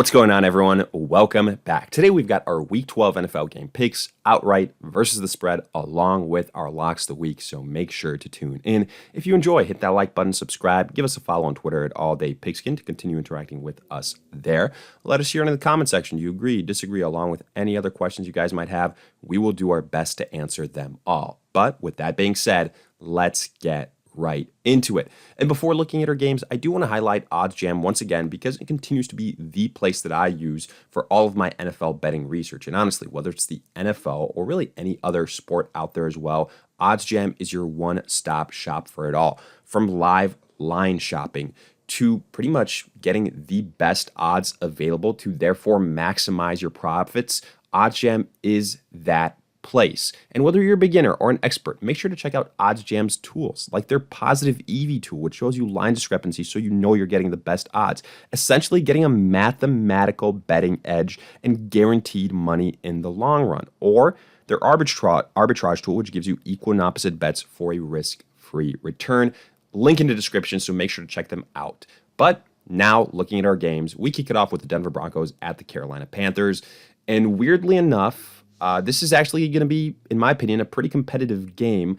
What's going on, everyone? Welcome back. Today we've got our Week 12 NFL game picks, outright versus the spread, along with our locks of the week, so make sure to tune in. If you enjoy, hit that like button, subscribe, give us a follow on Twitter at AllDayPigskin to continue interacting with us there. Let us hear in the comment section. Do you agree, disagree, along with any other questions you guys might have? We will do our best to answer them all. But with that being said, let's get right into it. And before looking at our games, I do want to highlight OddsJam once again because it continues to be the place that I use for all of my NFL betting research. And honestly, whether it's the NFL or really any other sport out there as well, OddsJam is your one-stop shop for it all. From live line shopping to pretty much getting the best odds available to therefore maximize your profits, OddsJam is that place. And whether you're a beginner or an expert, make sure to check out OddsJam's tools, like their positive EV tool, which shows you line discrepancy so you know you're getting the best odds, essentially getting a mathematical betting edge and guaranteed money in the long run. Or their arbitrage tool, which gives you equal and opposite bets for a risk-free return. Link in the description, so make sure to check them out. But now, looking at our games, we kick it off with the Denver Broncos at the Carolina Panthers. And weirdly enough, this is actually going to be, in my opinion, a pretty competitive game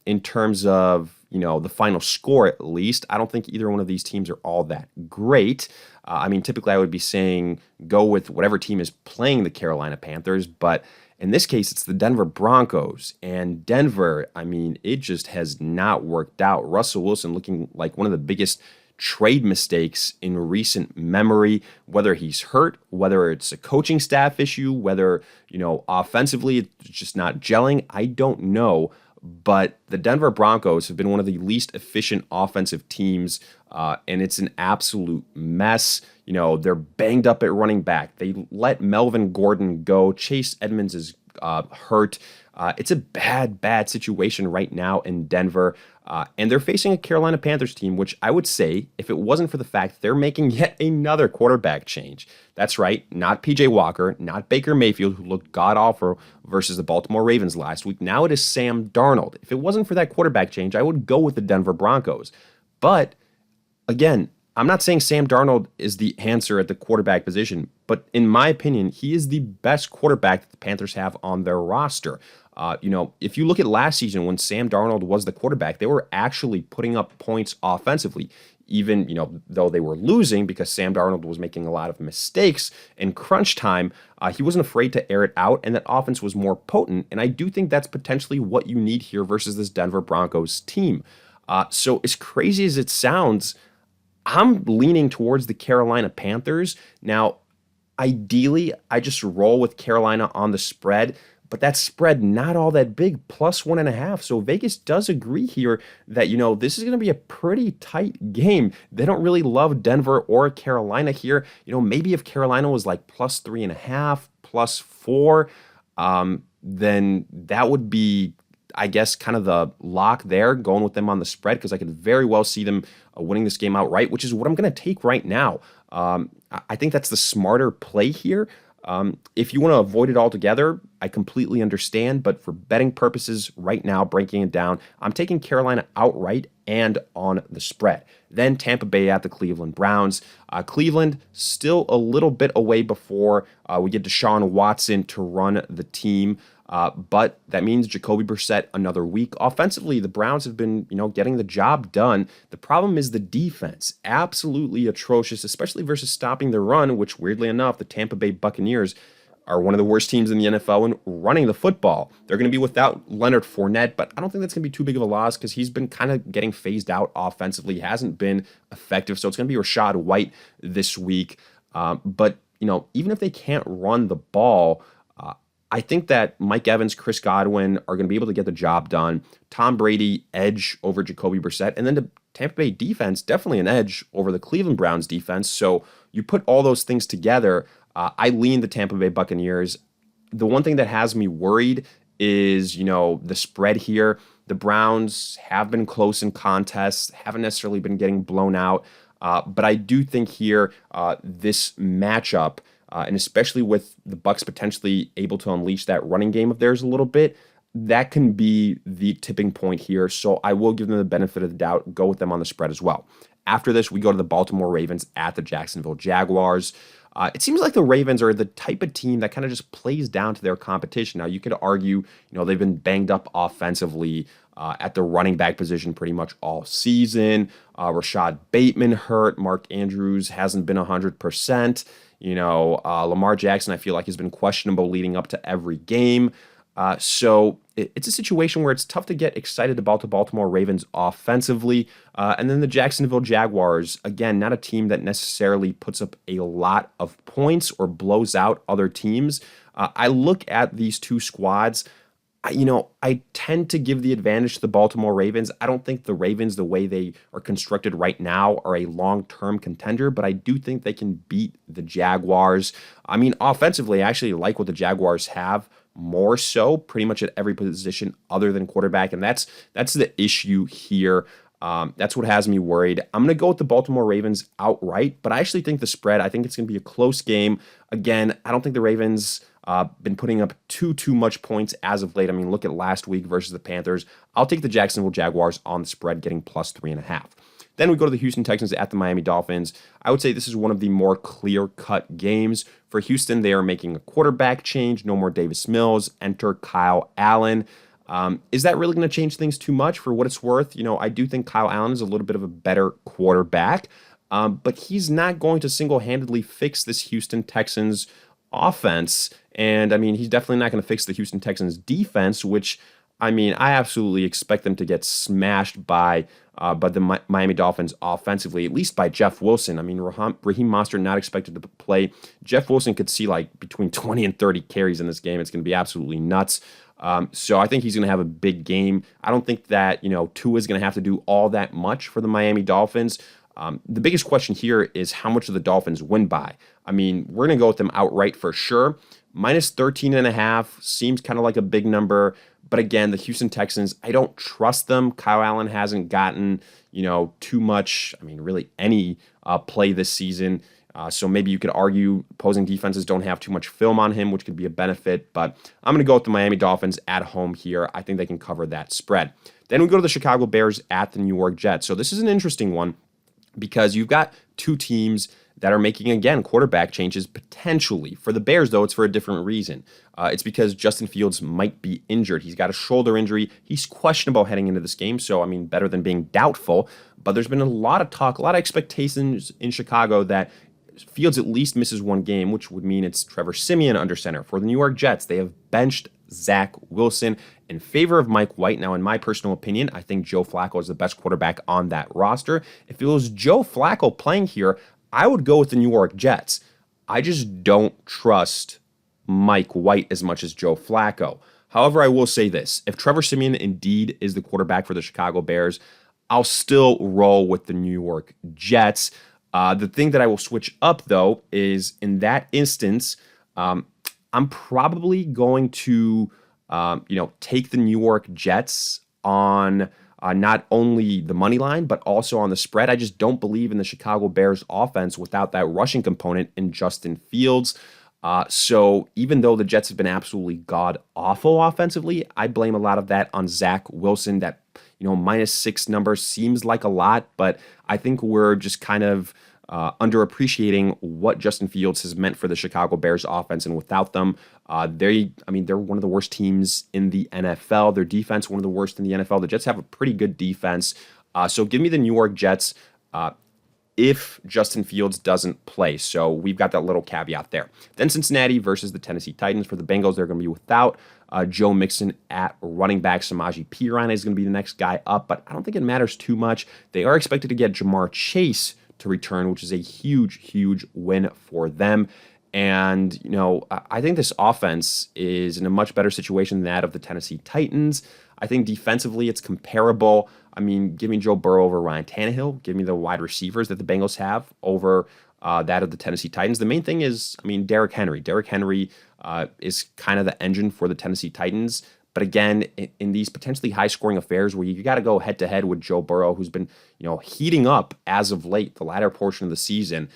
in terms of, the final score at least. I don't think either one of these teams are all that great. Typically I would be saying go with whatever team is playing the Carolina Panthers, but in this case, it's the Denver Broncos. And Denver, it just has not worked out. Russell Wilson looking like one of the biggest trade mistakes in recent memory, whether he's hurt, whether it's a coaching staff issue, whether, offensively it's just not gelling, I don't know. But the Denver Broncos have been one of the least efficient offensive teams, and it's an absolute mess. They're banged up at running back. They let Melvin Gordon go. Chase Edmonds is hurt. It's a bad situation right now in Denver. And they're facing a Carolina Panthers team, which I would say, if it wasn't for the fact they're making yet another quarterback change. That's right, not PJ Walker, not Baker Mayfield, who looked god-awful versus the Baltimore Ravens last week. Now it is Sam Darnold. If it wasn't for that quarterback change, I would go with the Denver Broncos. But, again, I'm not saying Sam Darnold is the answer at the quarterback position, but in my opinion, he is the best quarterback that the Panthers have on their roster. If you look at last season when Sam Darnold was the quarterback, they were actually putting up points offensively, even, though they were losing because Sam Darnold was making a lot of mistakes in crunch time. He wasn't afraid to air it out, and that offense was more potent. And I do think that's potentially what you need here versus this Denver Broncos team. So as crazy as it sounds, I'm leaning towards the Carolina Panthers. Now, ideally, I just roll with Carolina on the spread, but that spread not all that big, +1.5. So Vegas does agree here that, this is going to be a pretty tight game. They don't really love Denver or Carolina here. Maybe if Carolina was like +3.5, +4, then that would be, I guess, kind of the lock there, going with them on the spread, because I could very well see them winning this game outright, which is what I'm going to take right now. I think that's the smarter play here. If you want to avoid it altogether, I completely understand, but for betting purposes right now, breaking it down, I'm taking Carolina outright and on the spread. Then Tampa Bay at the Cleveland Browns. Cleveland still a little bit away before we get Deshaun Watson to run the team. But that means Jacoby Brissett another week. Offensively, the Browns have been, getting the job done. The problem is the defense. Absolutely atrocious, especially versus stopping the run, which weirdly enough, the Tampa Bay Buccaneers are one of the worst teams in the NFL in running the football. They're going to be without Leonard Fournette, but I don't think that's going to be too big of a loss because he's been kind of getting phased out offensively. He hasn't been effective, so it's going to be Rachaad White this week. But even if they can't run the ball, I think that Mike Evans, Chris Godwin are going to be able to get the job done. Tom Brady, edge over Jacoby Brissett. And then the Tampa Bay defense, definitely an edge over the Cleveland Browns defense. So you put all those things together, I lean the Tampa Bay Buccaneers. The one thing that has me worried is, the spread here. The Browns have been close in contests, haven't necessarily been getting blown out. But I do think here this matchup, and especially with the Bucs potentially able to unleash that running game of theirs a little bit, that can be the tipping point here. So I will give them the benefit of the doubt, go with them on the spread as well. After this, we go to the Baltimore Ravens at the Jacksonville Jaguars. It seems like the Ravens are the type of team that kind of just plays down to their competition. Now, you could argue, they've been banged up offensively at the running back position pretty much all season. Rashad Bateman hurt. Mark Andrews hasn't been 100%. Lamar Jackson, I feel like, has been questionable leading up to every game. So it's a situation where it's tough to get excited about the Baltimore Ravens offensively. And then the Jacksonville Jaguars, again, not a team that necessarily puts up a lot of points or blows out other teams. I look at these two squads. I tend to give the advantage to the Baltimore Ravens. I don't think the Ravens, the way they are constructed right now, are a long-term contender, but I do think they can beat the Jaguars. Offensively, I actually like what the Jaguars have more so pretty much at every position other than quarterback, and that's the issue here. That's what has me worried. I'm going to go with the Baltimore Ravens outright, but I actually think the spread, I think it's going to be a close game. Again, I don't think the Ravens been putting up too much points as of late. Look at last week versus the Panthers. I'll take the Jacksonville Jaguars on the spread, getting plus 3.5. Then we go to the Houston Texans at the Miami Dolphins. I would say this is one of the more clear-cut games. For Houston, they are making a quarterback change. No more Davis Mills. Enter Kyle Allen. Is that really going to change things too much? For what it's worth, I do think Kyle Allen is a little bit of a better quarterback, but he's not going to single-handedly fix this Houston Texans offense. And, he's definitely not going to fix the Houston Texans defense, which, I absolutely expect them to get smashed by the Miami Dolphins offensively, at least by Jeff Wilson. Raheem Mostert not expected to play. Jeff Wilson could see between 20 and 30 carries in this game. It's going to be absolutely nuts. So I think he's going to have a big game. I don't think that, Tua is going to have to do all that much for the Miami Dolphins. The biggest question here is how much do the Dolphins win by? We're going to go with them outright for sure. Minus 13.5 seems kind of like a big number. But again, the Houston Texans, I don't trust them. Kyle Allen hasn't gotten, too much, really any play this season. So maybe you could argue opposing defenses don't have too much film on him, which could be a benefit. But I'm going to go with the Miami Dolphins at home here. I think they can cover that spread. Then we go to the Chicago Bears at the New York Jets. So this is an interesting one because you've got two teams that are making, again, quarterback changes potentially. For the Bears, though, it's for a different reason. It's because Justin Fields might be injured. He's got a shoulder injury. He's questionable heading into this game, so, better than being doubtful. But there's been a lot of talk, a lot of expectations in Chicago that Fields at least misses one game, which would mean it's Trevor Siemian under center. For the New York Jets, they have benched Zach Wilson in favor of Mike White. Now, in my personal opinion, I think Joe Flacco is the best quarterback on that roster. If it was Joe Flacco playing here, I would go with the New York Jets. I just don't trust Mike White as much as Joe Flacco. However, I will say this. If Trevor Siemian indeed is the quarterback for the Chicago Bears, I'll still roll with the New York Jets. The thing that I will switch up, though, is in that instance, I'm probably going to, take the New York Jets on not only the money line, but also on the spread. I just don't believe in the Chicago Bears offense without that rushing component in Justin Fields. So even though the Jets have been absolutely god-awful offensively, I blame a lot of that on Zach Wilson. That, -6 number seems like a lot, but I think we're just kind of underappreciating what Justin Fields has meant for the Chicago Bears offense. And without them, they're one of the worst teams in the NFL. Their defense, one of the worst in the NFL. The Jets have a pretty good defense. So give me the New York Jets if Justin Fields doesn't play. So we've got that little caveat there. Then Cincinnati versus the Tennessee Titans. For the Bengals, they're going to be without Joe Mixon at running back. Samaje Perine is going to be the next guy up, but I don't think it matters too much. They are expected to get Jamar Chase to return, which is a huge win for them. And, I think this offense is in a much better situation than that of the Tennessee Titans. I think defensively it's comparable. Give me Joe Burrow over Ryan Tannehill. Give me the wide receivers that the Bengals have over that of the Tennessee Titans. The main thing is, Derrick Henry. Derrick Henry is kind of the engine for the Tennessee Titans. But again, in these potentially high-scoring affairs where you got to go head-to-head with Joe Burrow, who's been, heating up as of late, the latter portion of the season,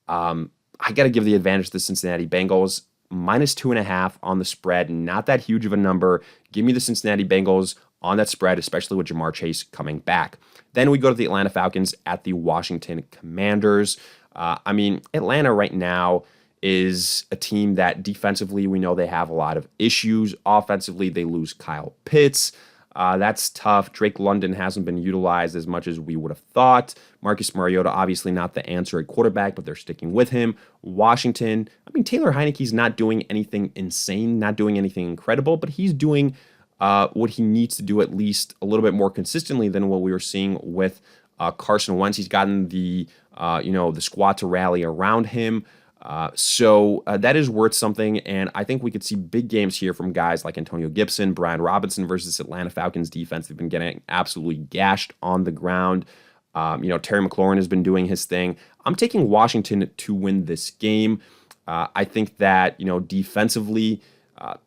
I got to give the advantage to the Cincinnati Bengals. -2.5 on the spread, not that huge of a number. Give me the Cincinnati Bengals on that spread, especially with Jamar Chase coming back. Then we go to the Atlanta Falcons at the Washington Commanders. Atlanta right now is a team that defensively, we know they have a lot of issues. Offensively, they lose Kyle Pitts. That's tough. Drake London hasn't been utilized as much as we would have thought. Marcus Mariota, obviously not the answer at quarterback, but they're sticking with him. Washington, Taylor Heineke's not doing anything insane, not doing anything incredible, but he's doing what he needs to do at least a little bit more consistently than what we were seeing with Carson Wentz. He's gotten the squad to rally around him. So that is worth something, and I think we could see big games here from guys like Antonio Gibson, Brian Robinson versus Atlanta Falcons defense. They've been getting absolutely gashed on the ground. Terry McLaurin has been doing his thing. I'm taking Washington to win this game. I think that, defensively,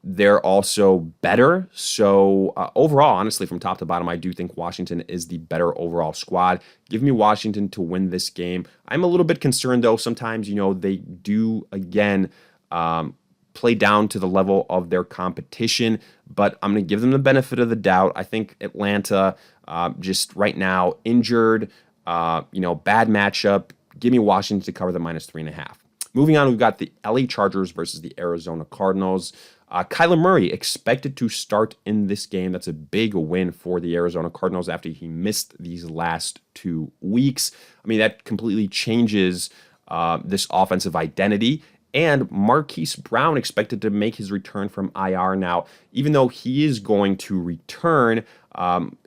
they're also better. So overall, honestly, from top to bottom, I do think Washington is the better overall squad. Give me Washington to win this game. I'm a little bit concerned, though. Sometimes, they do, again, play down to the level of their competition, but I'm going to give them the benefit of the doubt. I think Atlanta, just right now, injured, bad matchup. Give me Washington to cover the -3.5. Moving on, we've got the LA Chargers versus the Arizona Cardinals. Kyler Murray expected to start in this game. That's a big win for the Arizona Cardinals after he missed these last 2 weeks. That completely changes this offensive identity. And Marquise Brown expected to make his return from IR. Now, even though he is going to return,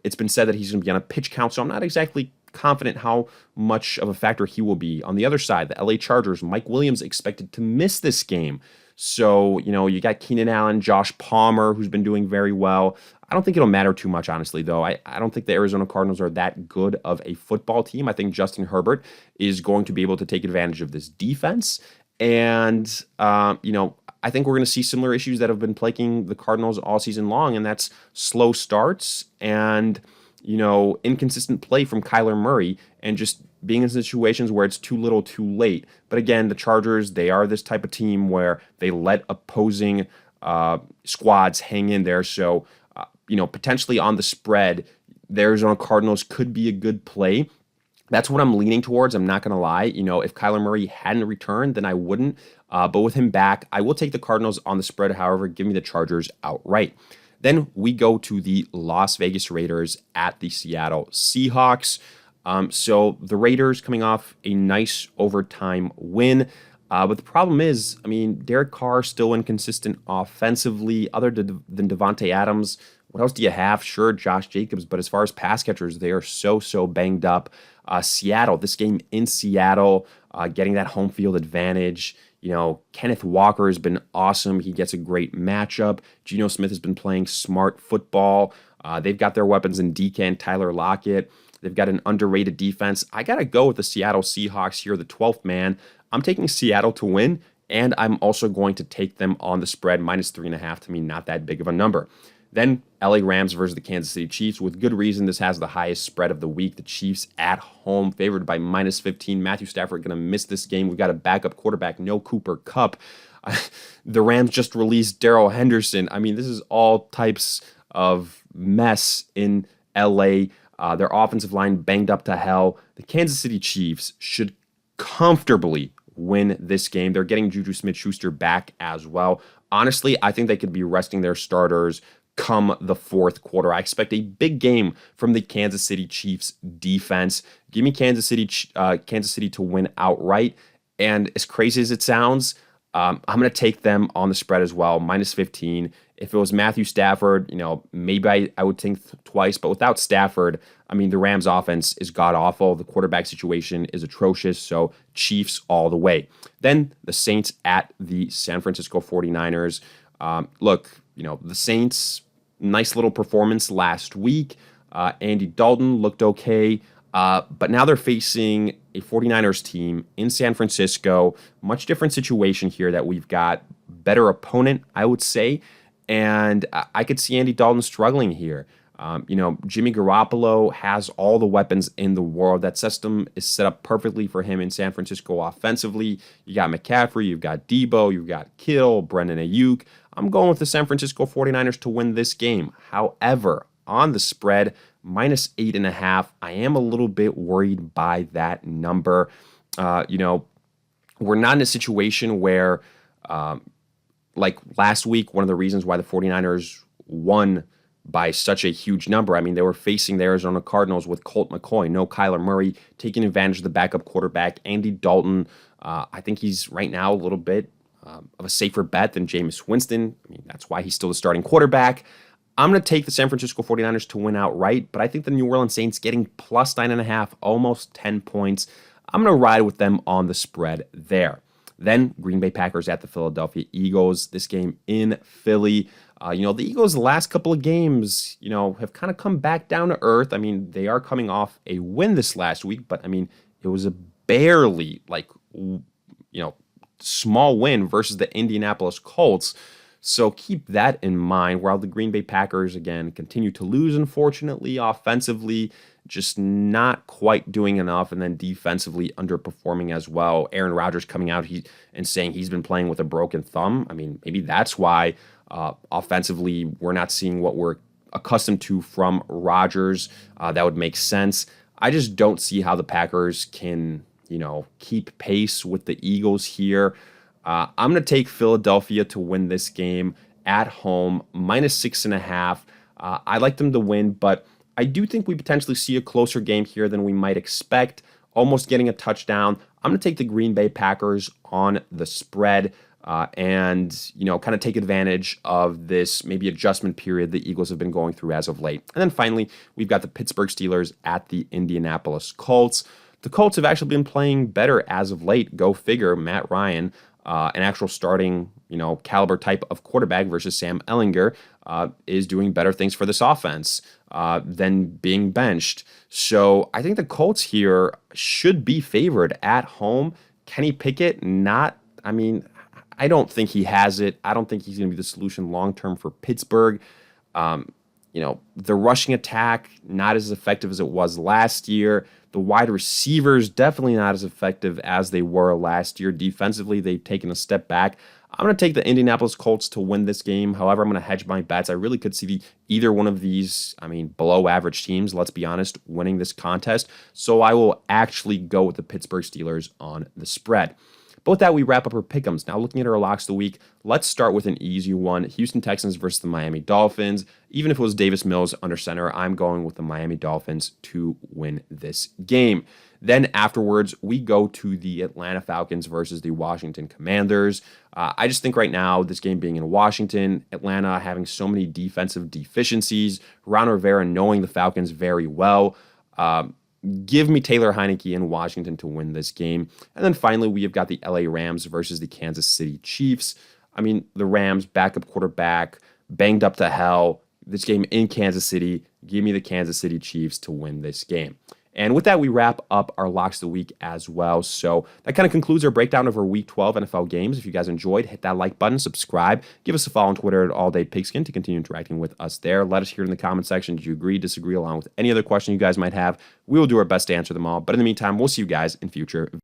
it's been said that he's going to be on a pitch count, so I'm not exactly confident how much of a factor he will be. On the other side, the LA Chargers, Mike Williams expected to miss this game. So, you got Keenan Allen, Josh Palmer, who's been doing very well. I don't think it'll matter too much, honestly, though. I don't think the Arizona Cardinals are that good of a football team. I think Justin Herbert is going to be able to take advantage of this defense. And, I think we're going to see similar issues that have been plaguing the Cardinals all season long, and that's slow starts and inconsistent play from Kyler Murray and just being in situations where it's too little too late. But again, the Chargers, they are this type of team where they let opposing squads hang in there. So, potentially on the spread, the Arizona Cardinals could be a good play. That's what I'm leaning towards. I'm not going to lie. If Kyler Murray hadn't returned, then I wouldn't. But with him back, I will take the Cardinals on the spread. However, give me the Chargers outright. Then we go to the Las Vegas Raiders at the Seattle Seahawks. So the Raiders coming off a nice overtime win. But the problem is, Derek Carr still inconsistent offensively. Other than Devontae Adams, what else do you have? Sure, Josh Jacobs. But as far as pass catchers, they are so banged up. Seattle, this game in Seattle, getting that home field advantage. Kenneth Walker has been awesome. He gets a great matchup. Geno Smith has been playing smart football. They've got their weapons in DK and Tyler Lockett. They've got an underrated defense. I got to go with the Seattle Seahawks here, the 12th man. I'm taking Seattle to win, and I'm also going to take them on the spread, -3.5. To me, not that big of a number. Then LA Rams versus the Kansas City Chiefs. With good reason, this has the highest spread of the week. The Chiefs at home, favored by -15. Matthew Stafford going to miss this game. We've got a backup quarterback, no Cooper Kupp. The Rams just released Darrell Henderson. This is all types of mess in LA. Their offensive line banged up to hell. The Kansas City Chiefs should comfortably win this game. They're getting Juju Smith-Schuster back as well. Honestly, I think they could be resting their starters come the fourth quarter. I expect a big game from the Kansas City Chiefs defense. Give me Kansas City to win outright. And as crazy as it sounds, I'm going to take them on the spread as well, -15. If it was Matthew Stafford, maybe I would think twice. But without Stafford, the Rams offense is god-awful. The quarterback situation is atrocious. So Chiefs all the way. Then the Saints at the San Francisco 49ers. The Saints, nice little performance last week. Andy Dalton looked okay. But now they're facing a 49ers team in San Francisco. Much different situation here that we've got. Better opponent, I would say. And I could see Andy Dalton struggling here. Jimmy Garoppolo has all the weapons in the world. That system is set up perfectly for him in San Francisco offensively. You got McCaffrey, you've got Debo, you've got Kittle, Brendan Ayuk. I'm going with the San Francisco 49ers to win this game. However, on the spread, -8.5. I am a little bit worried by that number. We're not in a situation where, like last week, one of the reasons why the 49ers won by such a huge number. I mean, they were facing the Arizona Cardinals with Colt McCoy, no Kyler Murray, taking advantage of the backup quarterback, Andy Dalton. I think he's right now a little bit of a safer bet than Jameis Winston. I mean, that's why he's still the starting quarterback. I'm going to take the San Francisco 49ers to win outright, but I think the New Orleans Saints getting +9.5, almost 10 points. I'm going to ride with them on the spread there. Then Green Bay Packers at the Philadelphia Eagles. This game in Philly. The Eagles, the last couple of games, have kind of come back down to earth. I mean, they are coming off a win this last week, but I mean, it was a barely small win versus the Indianapolis Colts. So keep that in mind. While the Green Bay Packers, again, continue to lose, unfortunately, offensively, just not quite doing enough, and then defensively underperforming as well. Aaron Rodgers coming out and saying he's been playing with a broken thumb. I mean, maybe that's why offensively we're not seeing what we're accustomed to from Rodgers. That would make sense. I just don't see how the Packers can, keep pace with the Eagles here. I'm going to take Philadelphia to win this game at home, -6.5. I like them to win, but I do think we potentially see a closer game here than we might expect, almost getting a touchdown. I'm going to take the Green Bay Packers on the spread and kind of take advantage of this maybe adjustment period the Eagles have been going through as of late. And then finally, we've got the Pittsburgh Steelers at the Indianapolis Colts. The Colts have actually been playing better as of late. Go figure, Matt Ryan, an actual starting, caliber type of quarterback versus Sam Ehlinger, is doing better things for this offense than being benched. So I think the Colts here should be favored at home. Kenny Pickett, I don't think he has it. I don't think he's going to be the solution long-term for Pittsburgh. The rushing attack, not as effective as it was last year. The wide receivers, definitely not as effective as they were last year. Defensively, they've taken a step back. I'm going to take the Indianapolis Colts to win this game. However, I'm going to hedge my bets. I really could see either one of these, below average teams, let's be honest, winning this contest. So I will actually go with the Pittsburgh Steelers on the spread. But with that, we wrap up our pick'ems. Now, looking at our locks of the week, let's start with an easy one. Houston Texans versus the Miami Dolphins. Even if it was Davis Mills under center, I'm going with the Miami Dolphins to win this game. Then afterwards, we go to the Atlanta Falcons versus the Washington Commanders. I just think right now, this game being in Washington, Atlanta having so many defensive deficiencies, Ron Rivera knowing the Falcons very well, give me Taylor Heineke in Washington to win this game. And then finally, we have got the LA Rams versus the Kansas City Chiefs. The Rams, backup quarterback, banged up to hell. This game in Kansas City, give me the Kansas City Chiefs to win this game. And with that, we wrap up our locks of the week as well. So that kind of concludes our breakdown of our Week 12 NFL games. If you guys enjoyed, hit that like button, subscribe, give us a follow on Twitter at AllDayPigskin to continue interacting with us there. Let us hear in the comment section, did you agree, disagree, along with any other question you guys might have. We will do our best to answer them all. But in the meantime, we'll see you guys in future